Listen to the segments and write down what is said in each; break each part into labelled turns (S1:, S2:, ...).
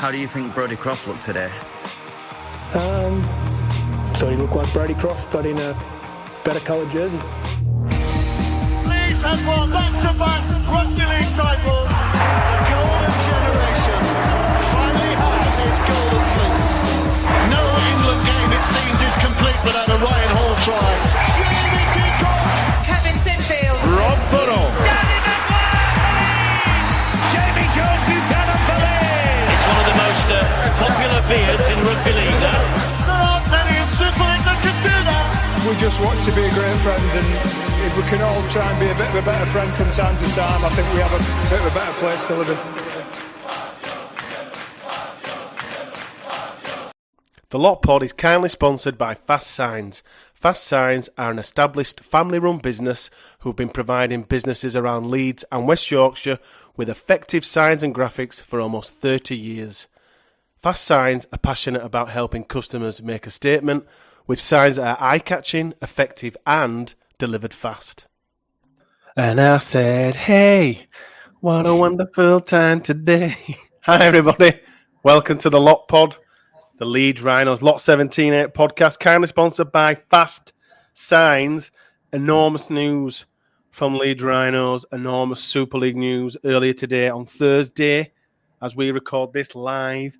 S1: How do you think Brodie Croft looked today?
S2: Thought he looked like Brodie Croft, but in a better coloured jersey.
S3: Leeds has won back-to-back rugby league titles. The golden generation finally has its golden fleece. No England game, it seems, is complete without a Ryan Hall try. Jamie Peacock.
S4: Kevin Sinfield.
S3: Rob Burrow.
S5: Jamie Jones Buchanan for Leeds.
S6: It's one of the most popular beards in rugby league now.
S3: There aren't many in Super League that can do that.
S2: We just want to be a great friend, and if we can all try and be a bit of a better friend from time to time, I think we have a bit of a better place to live in.
S7: The Lot Pod is kindly sponsored by Fast Signs. Fast Signs are an established family-run business who've been providing businesses around Leeds and West Yorkshire with effective signs and graphics for almost 30 years. Fast Signs are passionate about helping customers make a statement with signs that are eye-catching, effective and delivered fast. And I said, hey, what a wonderful time today. Hi everybody, welcome to the Lot Pod, the Leeds Rhinos Lot 17-8 podcast, kindly sponsored by Fast Signs. Enormous news from Leeds Rhinos, enormous Super League news earlier today on Thursday as we record this live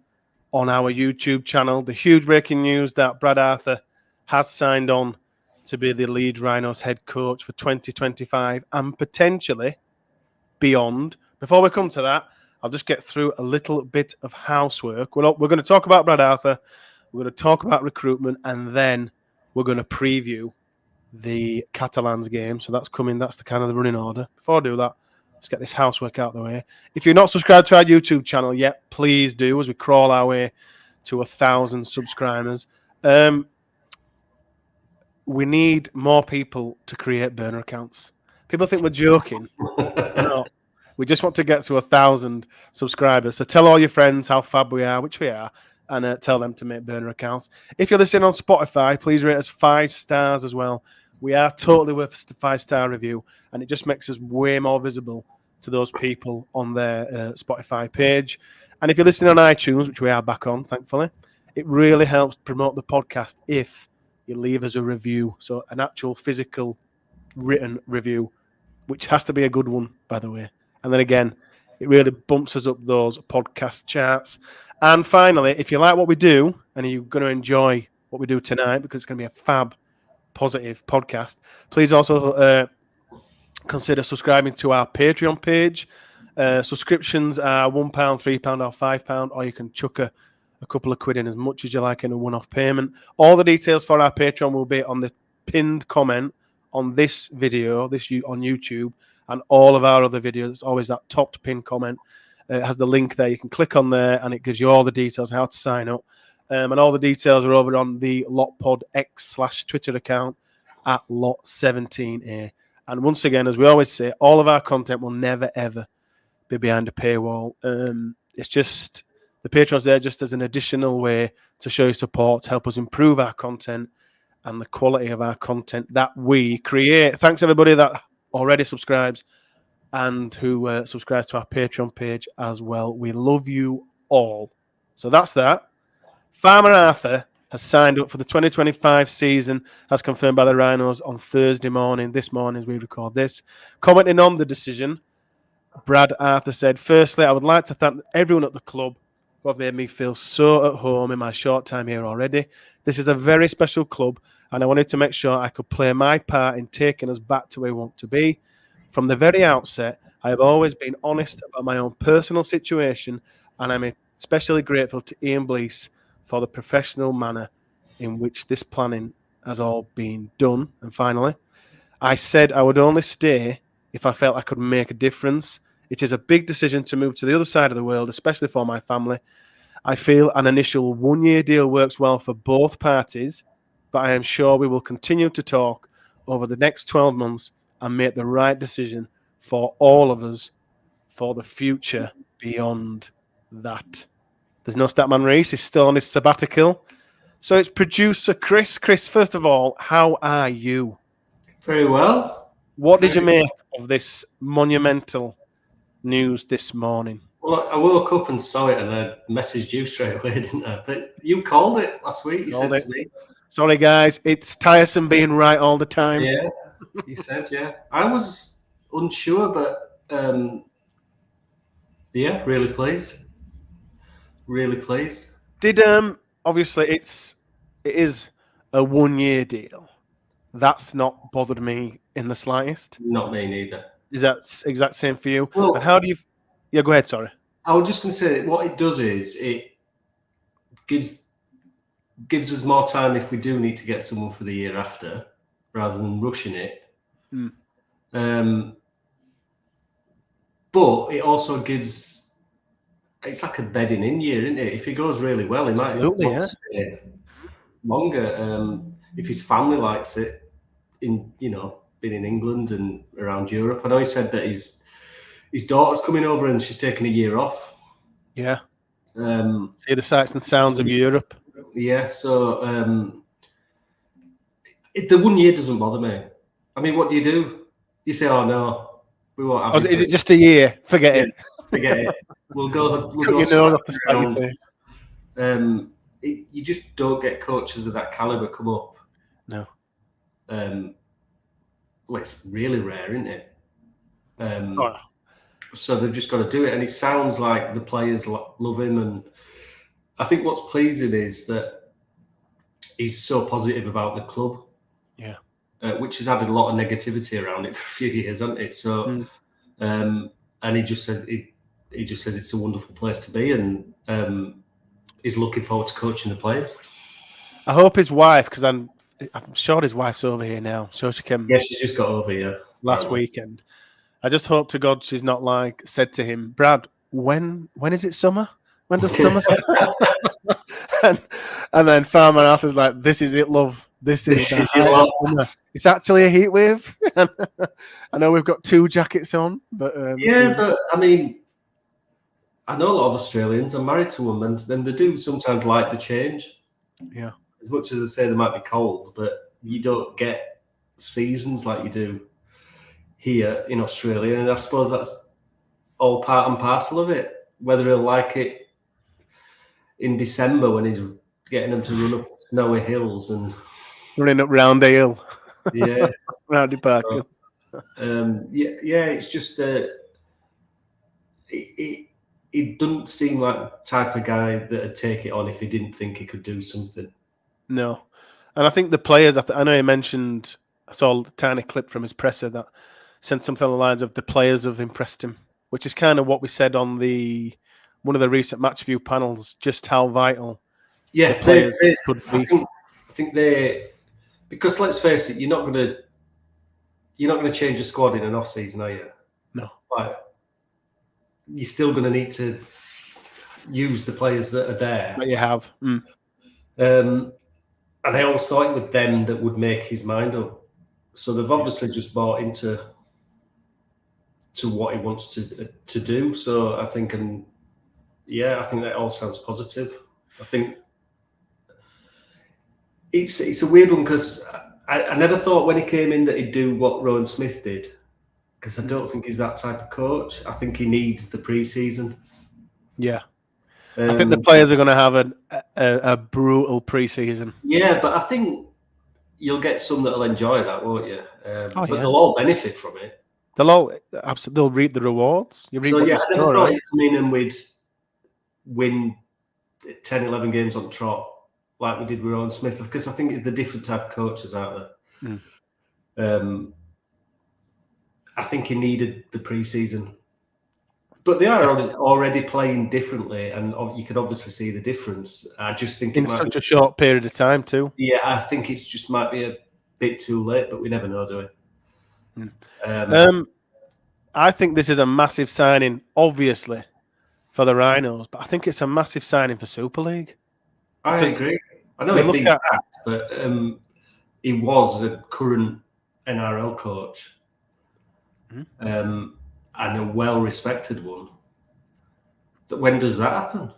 S7: on our YouTube channel. The huge breaking news that Brad Arthur has signed on to be the Leeds Rhinos head coach for 2025 and potentially beyond. Before we come to that, I'll just get through a little bit of housework. We're going to talk about Brad Arthur, we're going to talk about recruitment, and then we're going to preview the Catalans game. So that's coming. That's the kind of the running order. Before I do that, let's get this housework out of the way. If you're not subscribed to our YouTube channel yet, please do as we crawl our way to 1,000 subscribers. We need more people to create burner accounts. People think we're joking. No, we just want to get to 1,000 subscribers. So tell all your friends how fab we are, which we are, and tell them to make burner accounts. If you're listening on Spotify, please rate us 5 stars as well. We are totally worth a 5-star review, and it just makes us way more visible to those people on their Spotify page. And if you're listening on iTunes, which we are back on, thankfully, it really helps promote the podcast if you leave us a review. So an actual physical written review, which has to be a good one, by the way. And then again, it really bumps us up those podcast charts. And finally, if you like what we do and you're going to enjoy what we do tonight, because it's going to be a fab, positive podcast, please also consider subscribing to our Patreon page. Subscriptions are £1, £3 or £5, or you can chuck a couple of quid in as much as you like in a one-off payment. All the details for our Patreon will be on the pinned comment on this video, on YouTube, and all of our other videos. It's always that top pinned comment. It has the link there. You can click on there, and it gives you all the details how to sign up. And all the details are over on the LotPod X/Twitter account at Lot17A. And once again, as we always say, all of our content will never, ever be behind a paywall. It's just the Patreon's there just as an additional way to show your support, to help us improve our content and the quality of our content that we create. Thanks, everybody that already subscribes and who subscribes to our Patreon page as well. We love you all. So that's that. Farmer Arthur has signed up for the 2025 season, as confirmed by the Rhinos on Thursday morning, this morning as we record this. Commenting on the decision, Brad Arthur said, firstly, I would like to thank everyone at the club who have made me feel so at home in my short time here already. This is a very special club, and I wanted to make sure I could play my part in taking us back to where we want to be. From the very outset, I have always been honest about my own personal situation, and I'm especially grateful to Ian Blease for the professional manner in which this planning has all been done. And finally, I said I would only stay if I felt I could make a difference. It is a big decision to move to the other side of the world, especially for my family. I feel an initial one-year deal works well for both parties, but I am sure we will continue to talk over the next 12 months and make the right decision for all of us for the future beyond that. There's no Statman Reese. He's still on his sabbatical. So it's producer Chris. Chris, first of all, how are you?
S8: Very well.
S7: What did you make of this monumental news this morning?
S4: Well, I woke up and saw it, and I messaged you straight away, didn't I? But you called it last week. You said to me,
S7: "Sorry, guys, it's tiresome being right all the time."
S4: Yeah, you said, yeah. I was unsure, but yeah, really pleased. Really pleased.
S7: Did obviously it is a 1-year deal. That's not bothered me in the slightest.
S4: Not me neither.
S7: Is that exact same for you?
S4: Well,
S7: and how do you? Yeah, go ahead. Sorry.
S4: I was just going to say what it does is it gives us more time if we do need to get someone for the year after, rather than rushing it. But it also gives. It's like a bedding in year, isn't it? If he goes really well, he might want to stay longer. If his family likes it, being in England and around Europe. I know he said that his daughter's coming over and she's taking a year off.
S7: Yeah. See the sights and sounds of Europe.
S4: Yeah. So if the 1 year doesn't bother me. I mean, what do? You say, "Oh no, we won't have."
S7: Is it just a year? Forget it.
S4: Forget it. We'll go. You just don't get coaches of that caliber come up.
S7: No.
S4: Well, it's really rare, isn't it? So they've just got to do it, and it sounds like the players love him. And I think what's pleasing is that he's so positive about the club.
S7: Yeah.
S4: Which has added a lot of negativity around it for a few years, hasn't it? So, and he just said he just says it's a wonderful place to be, and he's looking forward to coaching the players.
S7: I hope his wife, because I'm sure his wife's over here now, so she came.
S4: Yeah, she's just got over here
S7: last weekend. I just hope to God she's not said to him, "Brad, when is it summer? When does summer start?" and then Farmer Arthur's like, "This is it, love. This is your love. Summer. It's actually a heat wave." I know we've got 2 jackets on, but
S4: but I mean, I know a lot of Australians. I'm married to them, and then they do sometimes like the change.
S7: Yeah.
S4: As much as they say they might be cold, but you don't get seasons like you do here in Australia, and I suppose that's all part and parcel of it. Whether he'll like it in December when he's getting them to run up snowy hills and
S7: running up Round Hill,
S4: yeah,
S7: Roundy Park.
S4: So, it's just he doesn't seem like the type of guy that would take it on if he didn't think he could do something.
S7: No, and I think the players. I know he mentioned. I saw a tiny clip from his presser that said something along the lines of the players have impressed him, which is kind of what we said on one of the recent match view panels. Just how vital, the players could be.
S4: I think they, because let's face it, you're not going to change a squad in an off season, are you?
S7: No.
S4: Like, you're still going to need to use the players that are there.
S7: That you have.
S4: And I always thought it was them that would make his mind up. So they've obviously just bought into what he wants to do. So I think, I think that all sounds positive. I think it's a weird one because I never thought when he came in that he'd do what Rowan Smith did, because I don't think he's that type of coach. I think he needs the pre-season.
S7: Yeah. I think the players are going to have a brutal pre-season.
S4: Yeah, but I think you'll get some that'll enjoy that, won't you? But they'll all benefit from it.
S7: They'll reap the rewards.
S4: I never thought he'd come in and we'd win 10, 11 games on trot like we did with Rowan Smith, because I think the different type of coaches out there. I think he needed the pre-season. But they are already playing differently, and you can obviously see the difference. I just think
S7: in such a short period of time too.
S4: Yeah, I think it's just might be a bit too late, but we never know, do we?
S7: I think this is a massive signing, obviously, for the Rhinos, but I think it's a massive signing for Super League.
S4: I agree. I know he's been sacked, but he was a current NRL coach. And a well-respected one. When does that happen?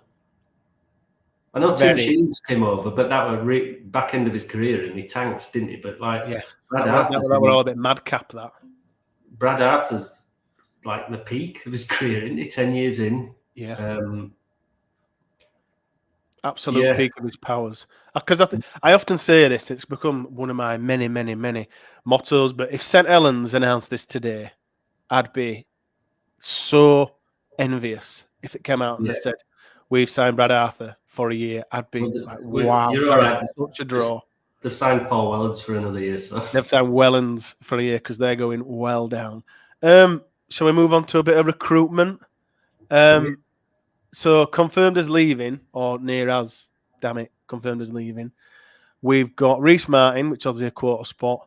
S4: I know Tim Sheens came over, but that was back end of his career, and he tanked, didn't he? But
S7: that was all a bit madcap. That
S4: Brad Arthur's like the peak of his career, isn't he? 10 years in,
S7: Yeah. Absolute peak of his powers. Because I often say this, it's become one of my many, many, many mottos. But if St. Helens announced this today, I'd be so envious if it came out and they said, we've signed Brad Arthur for a year. I'd be like, wow,
S4: you're all right.
S7: Such a draw.
S4: They've signed Paul Wellens for another year. So.
S7: They've signed Wellens for a year because they're going well down. Shall we move on to a bit of recruitment? So confirmed as leaving, or near as, damn it, confirmed as leaving. We've got Reece Martin, which is a quarter spot.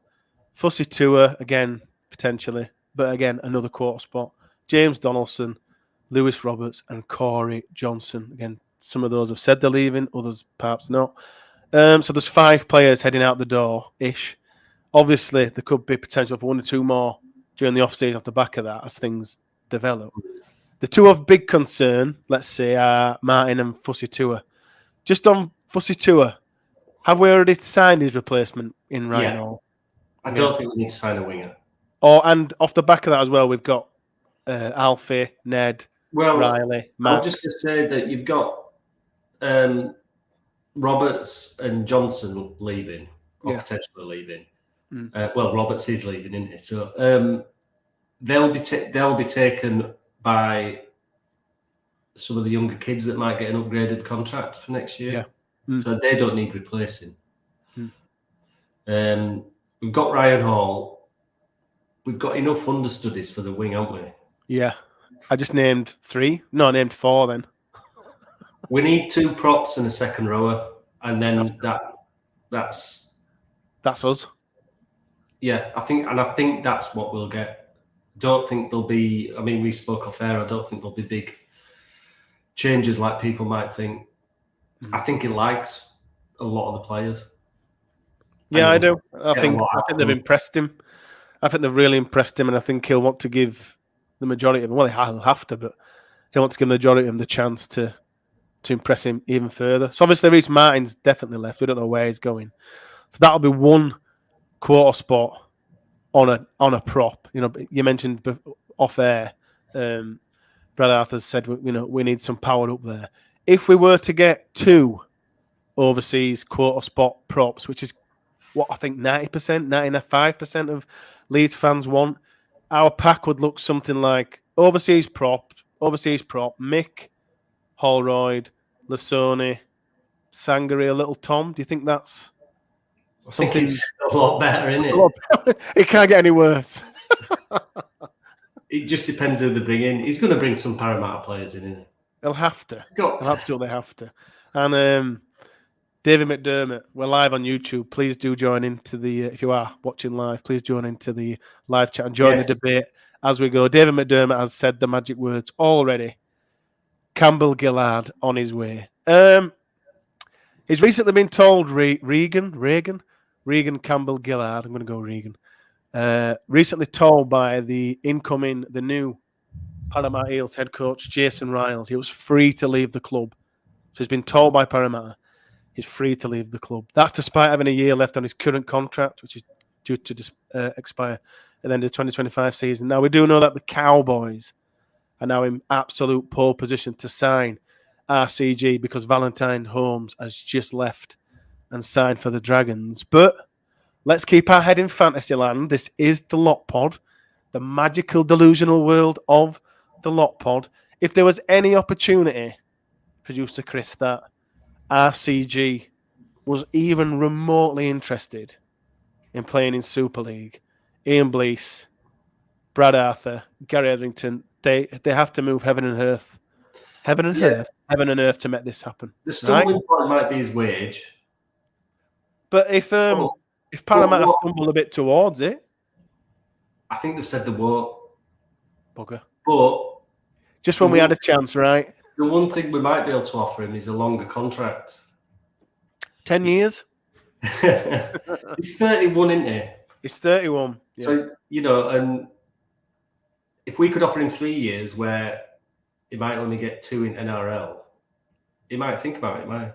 S7: Fussy Tua, again, potentially, but again, another quarter spot. James Donaldson, Lewis Roberts, and Corey Johnson. Again, some of those have said they're leaving, others perhaps not. So there's 5 players heading out the door-ish. Obviously, there could be potential for 1 or 2 more during the off-season off the back of that as things develop. The 2 of big concern, let's say, are Martin and Fussy Tua. Just on Fussy Tua, have we already signed his replacement in Ryan Hall?
S4: I don't think we need to sign a winger.
S7: And off the back of that as well, we've got Alfie, Ned, Riley, Max.
S4: I'm just going to say that you've got Roberts and Johnson leaving, or potentially leaving. Well, Roberts is leaving, isn't it? So they'll be taken by some of the younger kids that might get an upgraded contract for next year. So they don't need replacing. We've got Ryan Hall. We've got enough understudies for the wing, haven't we? Yeah.
S7: I just named 3. No, I named 4 then.
S4: We need 2 props and a second rower, and then that's
S7: us.
S4: Yeah, I think that's what we'll get. Don't think there'll be. I mean, we spoke off air. I don't think there'll be big changes like people might think. I think he likes a lot of the players.
S7: Yeah, I do. I think they've impressed him. I think they've really impressed him, and I think he'll want to give the majority of them. Well, he'll have to, but he'll want to give the majority of them the chance to impress him even further. So obviously, Reece Martin's definitely left. We don't know where he's going. So that'll be 1 quarter spot on a prop. You know, you mentioned off air, Brad Arthur said, we need some power up there. If we were to get 2 overseas quarter spot props, which is what I think 90%, 95% of Leeds fans want, our pack would look something like overseas prop, Mick, Holroyd, Lasoni, Sangari, Little Tom. Do you think that's
S4: something? I think it's a lot better, isn't it?
S7: It can't get any worse.
S4: It just depends who they bring in. He's going to bring some Parramatta players in, isn't he?
S7: He'll have to. He'll absolutely have to. And David McDermott, we're live on YouTube. Please do join into the, if you are watching live, please join into the live chat and join the debate as we go. David McDermott has said the magic words already. Campbell Gillard on his way. He's recently been told Regan Campbell Gillard. I'm going to go Regan. Recently told by the new Parramatta Eels head coach, Jason Riles, he was free to leave the club. So he's been told by Parramatta he's free to leave the club. That's despite having a year left on his current contract, which is due to expire at the end of the 2025 season. Now, we do know that the Cowboys are now in absolute pole position to sign RCG because Valentine Holmes has just left and signed for the Dragons. But let's keep our head in fantasy land. This is the Lot Pod, the magical, delusional world of the Lot Pod. If there was any opportunity, producer Chris, that RCG was even remotely interested in playing in Super League, Ian Blease, Brad Arthur, Gary Edrington, they have to move heaven and earth. Heaven and earth to make this happen.
S4: The stumbling point might be his wage.
S7: But if Parramatta stumble a bit towards it,
S4: I think they've said they won't.
S7: Bugger.
S4: But
S7: just when we had a chance, right?
S4: The one thing we might be able to offer him is a longer contract.
S7: 10 years?
S4: He's 31, isn't he?
S7: He's 31. Yeah.
S4: So, and if we could offer him 3 years where he might only get 2 in NRL, he might think about it, might.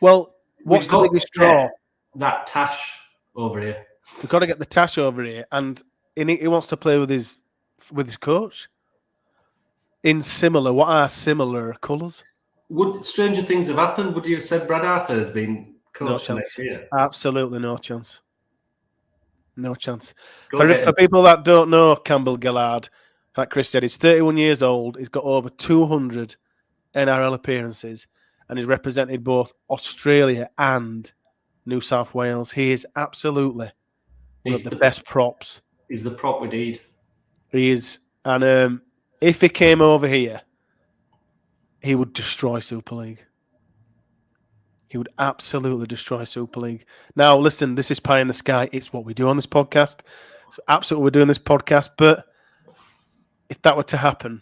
S7: Well, what's the biggest draw?
S4: That Tash over here.
S7: We've got to get the Tash over here, and he wants to play with his coach. what are similar colours?
S4: Would stranger things have happened? Would you have said Brad Arthur had been coach for next year?
S7: Absolutely no chance. No chance.
S4: Go
S7: For
S4: get him.
S7: people that don't know Campbell Gillard, like Chris said, he's 31 years old. He's got over 200 NRL appearances, and he's represented both Australia and New South Wales. He is absolutely one of the best props.
S4: He's the prop we need.
S7: He is. And if he came over here, he would destroy Super League. He would absolutely destroy Super League. Now, listen, this is pie in the sky. It's what we do on this podcast. It's absolutely what we're doing this podcast. But if that were to happen,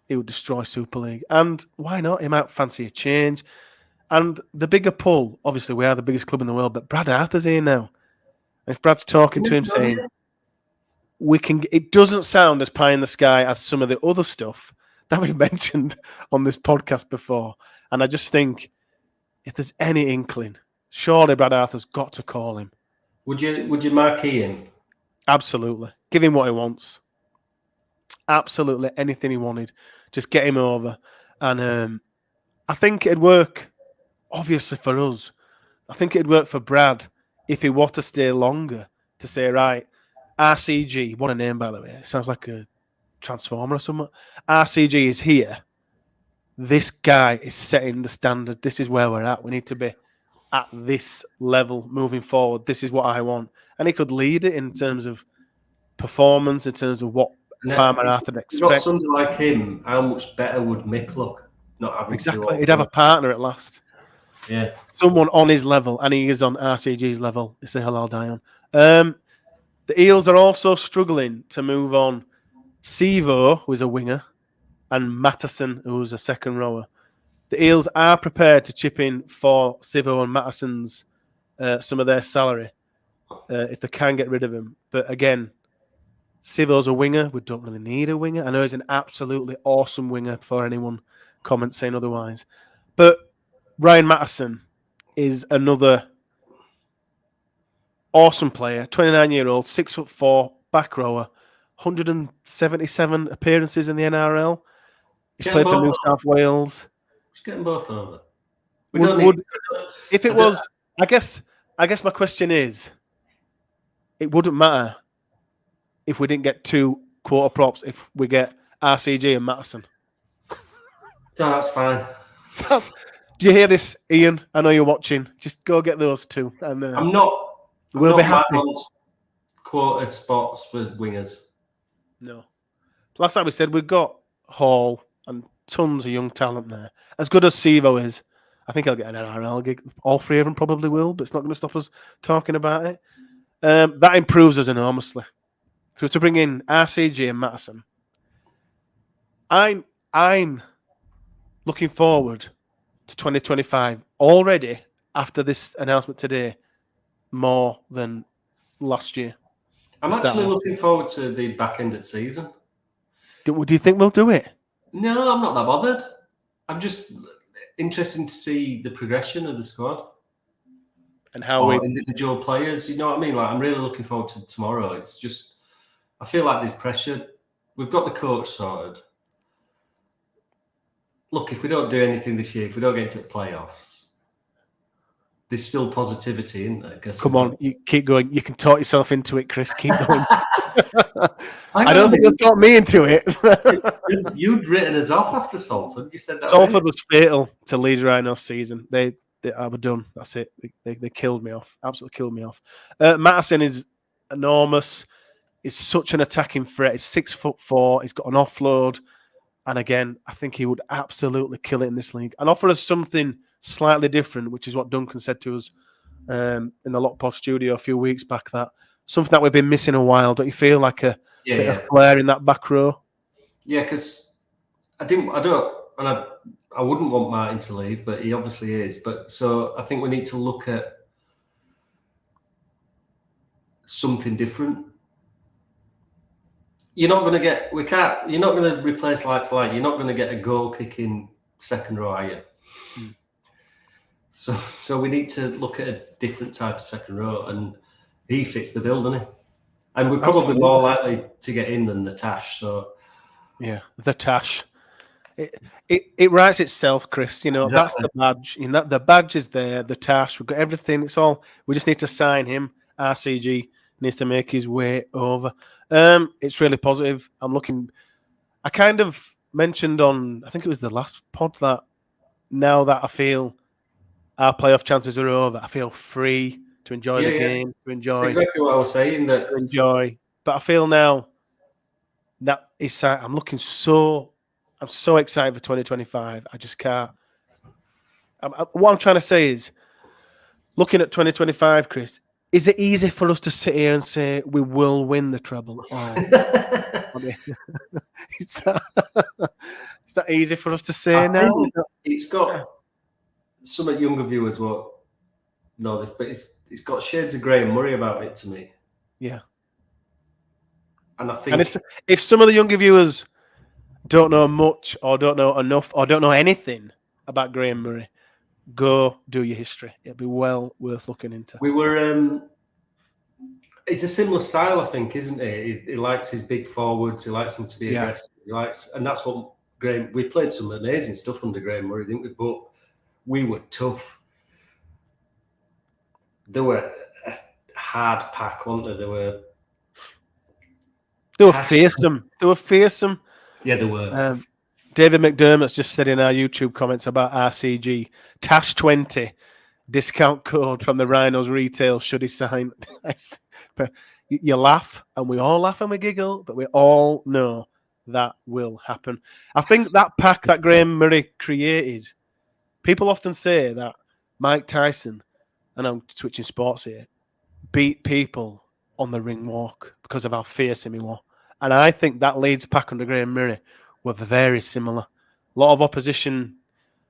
S7: he would destroy Super League. And why not? He might fancy a change. And the bigger pull, obviously, we are the biggest club in the world, but Brad Arthur's here now. If Brad's talking to him saying, it doesn't sound as pie in the sky as some of the other stuff that we've mentioned on this podcast before. And I just think, if there's any inkling, surely Brad Arthur's got to call him.
S4: Would you marquee him?
S7: Absolutely. Give him what he wants. Absolutely anything he wanted. Just get him over. And I think it'd work, obviously, for us. I think it'd work for Brad if he were to stay longer, to say, right, RCG, what a name, by the way. It sounds like a Transformer or something. RCG is here. This guy is setting the standard. This is where we're at. We need to be at this level moving forward. This is what I want. And he could lead it in terms of performance, in terms of what Farmer Arthur expects.
S4: Got somebody like him, how much better would Mick look? Not having
S7: exactly. He'd have a partner at last.
S4: Yeah.
S7: Someone on his level, and he is on RCG's level. They say hello, Dion. The Eels are also struggling to move on Sivo, who is a winger, and Matteson, who's a second rower. The Eels are prepared to chip in for Sivo and Matteson's some of their salary if they can get rid of him. But again, Sivo's a winger. We don't really need a winger. I know he's an absolutely awesome winger before anyone comments saying otherwise. But Ryan Matteson is another awesome player, 29-year-old, 6'4", back rower, 177 appearances in the NRL. He's played for New South Wales.
S4: Just get them both over.
S7: I guess my question is, it wouldn't matter if we didn't get 2 quarter props if we get RCG and Matteson.
S4: No, that's fine.
S7: Do you hear this, Ian? I know you're watching. Just go get those 2. And
S4: I'm not
S7: be happy.
S4: Quarter spots for wingers.
S7: No. Last time we said we've got Hall and tons of young talent there. As good as Sivo is, I think he'll get an NRL gig. All 3 of them probably will, but it's not going to stop us talking about it. That improves us enormously. So to bring in RCG and Matteson, I'm looking forward to 2025 already after this announcement today more than last year.
S4: I'm actually looking forward to the back end of the season.
S7: Do you think we'll do it?
S4: No, I'm not that bothered. I'm just interested to see the progression of the squad
S7: and how
S4: individual players. You know what I mean? Like, I'm really looking forward to tomorrow. It's just, I feel like there's pressure. We've got the coach sorted. Look, if we don't do anything this year, if we don't get into the playoffs, there's still positivity, isn't there?
S7: Come on, you keep going. You can talk yourself into it, Chris. Keep going. I don't think you'll talk me into it.
S4: You'd written us off after Salford. You said that.
S7: Salford was fatal to Leeds Rhinos season. They were done. That's it. They killed me off. Absolutely killed me off. Matteson is enormous. He's such an attacking threat. He's 6'4". He's got an offload. And again, I think he would absolutely kill it in this league and offer us something slightly different, which is what Duncan said to us in the Lockpod studio a few weeks back. That something that we've been missing a while. Don't you feel like a bit of flair in that back row?
S4: Yeah, because I wouldn't want Martin to leave, but he obviously is. But so I think we need to look at something different. You're not going to get. You're not going to replace like for like. You're not going to get a goal kicking second row, are you? So we need to look at a different type of second row, and he fits the bill, doesn't he? And we're probably more likely to get him than the Tash. So
S7: yeah, the Tash. it writes itself, Chris. You know,
S4: Exactly.
S7: that's the badge. You know, the badge is there, the tash, we've got everything. It's all, we just need to sign him. RCG needs to make his way over. It's really positive. I kind of mentioned on, I think it was the last pod, that now that I feel our playoff chances are over, I feel free to enjoy the game, to enjoy.
S4: That's exactly what I was saying. That
S7: to enjoy. But I feel now that I'm so excited for 2025. I just can't. What I'm trying to say is, looking at 2025, Chris, is it easy for us to sit here and say we will win the treble? Is that easy for us to say now?
S4: It's got some younger viewers won't know this, but it's got shades of Graham Murray about it to me.
S7: Yeah.
S4: And I think
S7: if some of the younger viewers don't know much or don't know enough or don't know anything about Graham Murray, go do your history. It'll be well worth looking into.
S4: We were. It's a similar style, I think, isn't it? He likes his big forwards. He likes them to be aggressive. And that's what Graham. We played some amazing stuff under Graham Murray, didn't we? But we were tough. They were a hard pack, weren't they? They were fearsome. They were fearsome. Yeah, they were.
S7: David McDermott's just said in our YouTube comments about RCG, TASH20 discount code from the Rhinos retail should he sign. But you laugh, and we all laugh and we giggle, but we all know that will happen. I think that pack that Graham Murray created, people often say that Mike Tyson, and I'm switching sports here, beat people on the ring walk because of how fearsome he was. And I think that Leeds pack under Graham Murray were very similar. A lot of opposition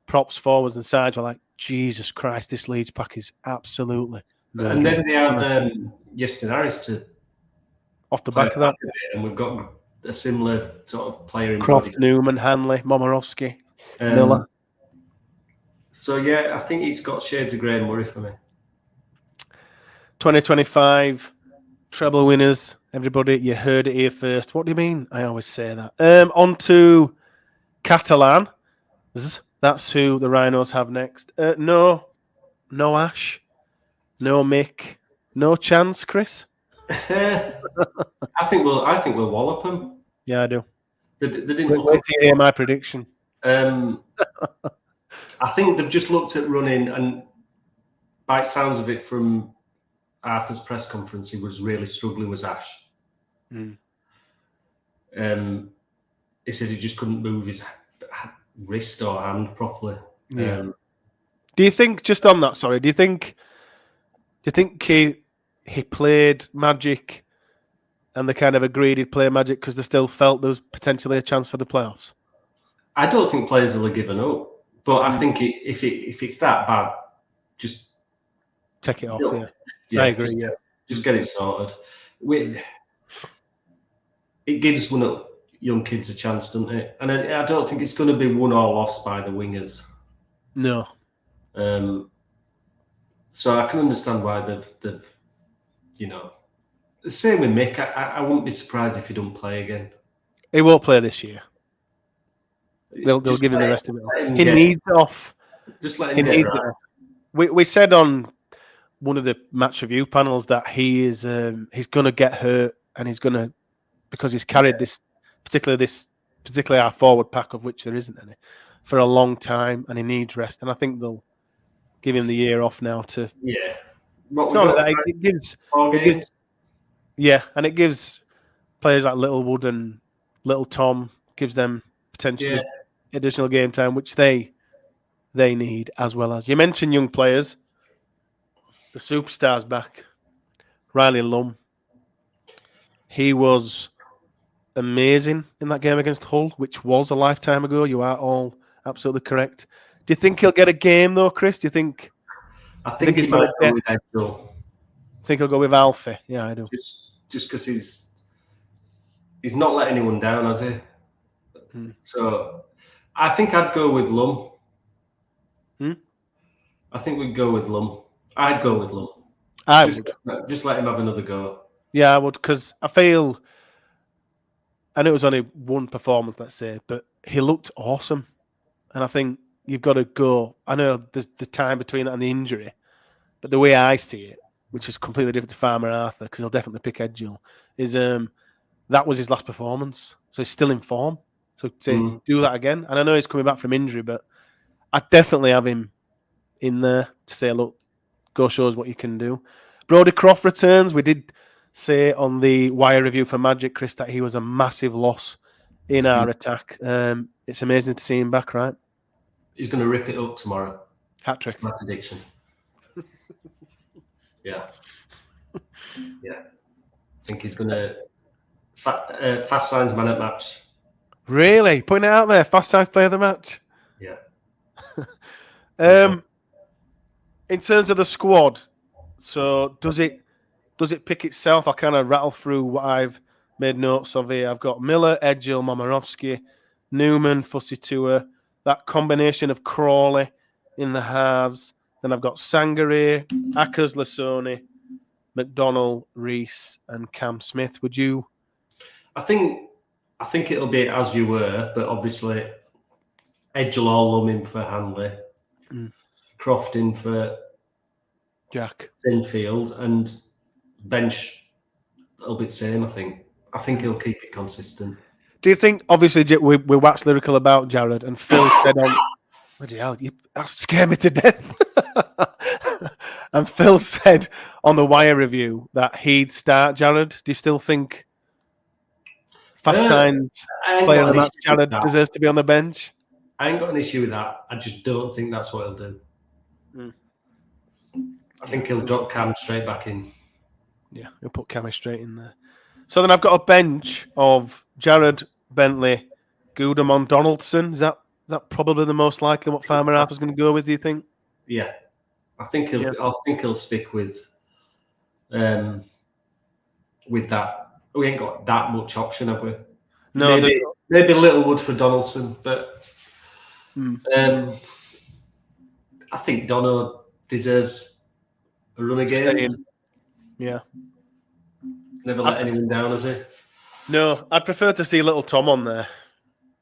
S7: props, forwards and sides were like, Jesus Christ, this Leeds pack is absolutely murdered.
S4: And then they had Justin Harris to
S7: off the back of that.
S4: And we've got a similar sort of player in
S7: Croft,
S4: body.
S7: Newman, Hanley, Momorowski, Miller.
S4: So, yeah, I think it's got shades of Graham Murray for me.
S7: 2025, treble winners. Everybody, you heard it here first. What do you mean? I always say that. On to Catalans. That's who the Rhinos have next. No Ash. No Mick. No chance, Chris?
S4: I think we'll wallop them.
S7: Yeah, I do.
S4: They didn't
S7: Wait to hear my prediction.
S4: I think they've just looked at running, and by sounds of it from Arthur's press conference, he was really struggling with Ash. He said he just couldn't move his wrist or hand properly.
S7: Yeah. Do you think, just on that, sorry, do you think he played Magic and they kind of agreed he'd play Magic because they still felt there was potentially a chance for the playoffs?
S4: I don't think players will have given up, but I think if it's that bad, just
S7: take it off.
S4: Yeah,
S7: I agree.
S4: Just get it sorted. It gives young kids a chance, doesn't it? And I don't think it's going to be won or lost by the wingers.
S7: No.
S4: So I can understand why they've the same with Mick. I wouldn't be surprised if he don't play again.
S7: He won't play this year. They'll give him the rest of it. He needs it off.
S4: Just let him get it right.
S7: We said on one of the match review panels that he's going to get hurt, and he's going to, because he's carried this, particularly our forward pack, of which there isn't any, for a long time, and he needs rest. And I think they'll give him the year off now to.
S4: Yeah.
S7: It gives players like Littlewood and Little Tom, gives them potentially additional game time, which they need, as well as you mentioned young players. The superstars back, Riley Lum. He was amazing in that game against Hull, which was a lifetime ago. You are all absolutely correct. Do you think he'll get a game though, Chris? Do you think?
S4: I think he might go with Edgell.
S7: Think he'll go with Alfie? Yeah, I do.
S4: Just because he's not let anyone down, has he? So I think I'd go with Lum. I think we'd go with Lum. I'd go with Lum.
S7: I would.
S4: Just let him have another go.
S7: Yeah, I would, because I feel, I know it was only one performance, let's say, but he looked awesome. And I think you've got to go. I know there's the time between that and the injury, but the way I see it, which is completely different to Farmer Arthur, because he'll definitely pick Edgell, is that was his last performance. So he's still in form. So to do that again. And I know he's coming back from injury, but I definitely have him in there to say, look, go show us what you can do. Brodie Croft returns. We did say on the wire review for Magic, Chris, that he was a massive loss in our attack. It's amazing to see him back, right?
S4: He's going to rip it up tomorrow.
S7: Hat trick.
S4: That's my prediction. Yeah. I think he's going to fast signs man at match.
S7: Really? Putting it out there. Fast signs player of the match.
S4: Yeah.
S7: In terms of the squad, so does it pick itself? I'll kind of rattle through what I've made notes of here. I've got Miller, Edgell, Momirovski, Newman, Fussy Tua, that combination of Crawley in the halves. Then I've got Sangare, Akers, Lasoni, McDonnell, Reese, and Cam Smith. Would you?
S4: I think it'll be as you were, but obviously Edgell all lum in for Hanley, Croft in for
S7: Jack
S4: Sinfield, and bench a little bit same. I think he'll keep it consistent.
S7: Do you think? Obviously, we waxed lyrical about Jared, and Phil said on. Bloody hell, that scared me to death. And Phil said on the wire review that he'd start Jared. Do you still think fast signs player of the match Jared deserves to be on the bench?
S4: I ain't got an issue with that. I just don't think that's what he'll do. I think he'll drop Cam straight back in.
S7: Yeah, he'll put Cam straight in there. So then I've got a bench of Jared, Bentley, Goodemon, Donaldson. Is that probably the most likely what Farmer Arthur's going to go with, do you think?
S4: Yeah. I think he'll stick with that. We ain't got that much option, have we?
S7: No,
S4: maybe Littlewood for Donaldson, but I think Dono deserves a run again.
S7: Yeah.
S4: Never let anyone down, has he?
S7: No, I'd prefer to see Little Tom on there.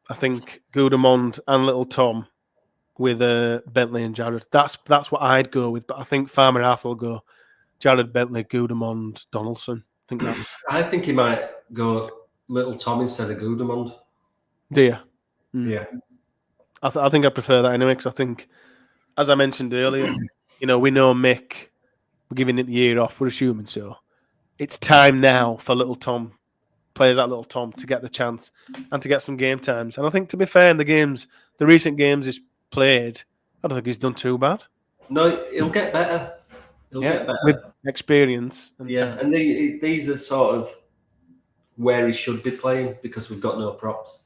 S7: I think Goodemond and Little Tom with Bentley and Jared. That's what I'd go with. But I think Farmer Arthur will go Jared, Bentley, Goodemond, Donaldson. I
S4: think he might go Little Tom instead of Goodemond.
S7: Do you?
S4: Yeah.
S7: I think I prefer that anyway, because I think, as I mentioned earlier, we know Mick, we're giving it the year off, we're assuming so. It's time now for Little Tom, players like Little Tom, to get the chance and to get some game times. And I think, to be fair, in the recent games he's played, I don't think he's done too bad.
S4: No, he'll get better. He'll get better.
S7: With experience. And time.
S4: And these are sort of where he should be playing, because we've got no props.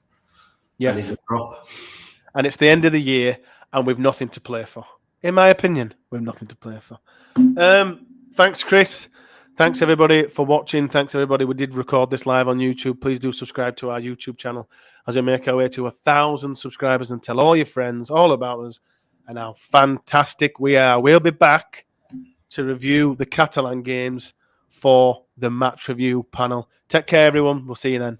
S7: Yes.
S4: And he's a prop.
S7: And it's the end of the year and we've nothing to play for. In my opinion, we've nothing to play for. Thanks, Chris. Thanks, everybody, for watching. Thanks, everybody. We did record this live on YouTube. Please do subscribe to our YouTube channel as we make our way to 1,000 subscribers, and tell all your friends all about us and how fantastic we are. We'll be back to review the Catalan games for the match review panel. Take care, everyone. We'll see you then.